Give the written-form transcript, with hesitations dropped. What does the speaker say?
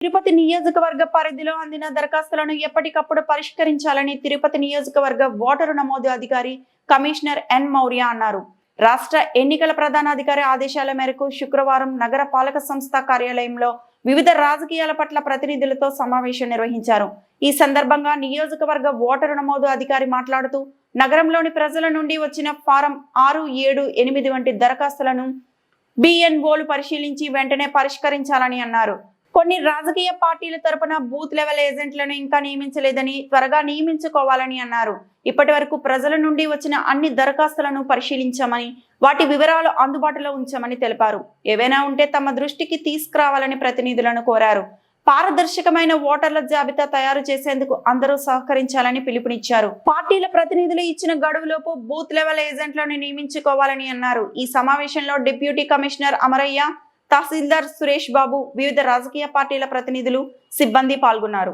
తిరుపతి నియోజకవర్గ పరిధిలో అందిన దరఖాస్తులను ఎప్పటికప్పుడు పరిష్కరించాలని తిరుపతి నియోజకవర్గ ఓటరు నమోదు అధికారి కమిషనర్ ఎన్ మౌర్య అన్నారు. రాష్ట్ర ఎన్నికల ప్రధానాధికారి ఆదేశాల మేరకు శుక్రవారం నగర పాలక సంస్థ కార్యాలయంలో వివిధ రాజకీయాల పట్ల ప్రతినిధులతో సమావేశం నిర్వహించారు. ఈ సందర్భంగా నియోజకవర్గ ఓటరు నమోదు అధికారి మాట్లాడుతూ నగరంలోని ప్రజల నుండి వచ్చిన ఫారం 6, 7, 8 వంటి దరఖాస్తులను బిఎన్ఓలు పరిశీలించి వెంటనే పరిష్కరించాలని అన్నారు. కొన్ని రాజకీయ పార్టీల తరపున బూత్ లెవెల్ ఏజెంట్లను ఇంకా నియమించలేదని త్వరగా నియమించుకోవాలని అన్నారు. ఇప్పటి వరకు ప్రజల నుండి వచ్చిన అన్ని దరఖాస్తులను పరిశీలించామని వాటి వివరాలు అందుబాటులో ఉంచామని తెలిపారు. ఏవైనా ఉంటే తమ దృష్టికి తీసుకురావాలని ప్రతినిధులను కోరారు. పారదర్శకమైన ఓటర్ల జాబితా తయారు చేసేందుకు అందరూ సహకరించాలని పిలుపునిచ్చారు. పార్టీల ప్రతినిధులు ఇచ్చిన గడువులోపు బూత్ లెవెల్ ఏజెంట్లను నియమించుకోవాలని అన్నారు. ఈ సమావేశంలో డిప్యూటీ కమిషనర్ అమరయ్య, తహసీల్దార్ సురేష్ బాబు, వివిధ రాజకీయ పార్టీల ప్రతినిధులు, సిబ్బంది పాల్గొన్నారు.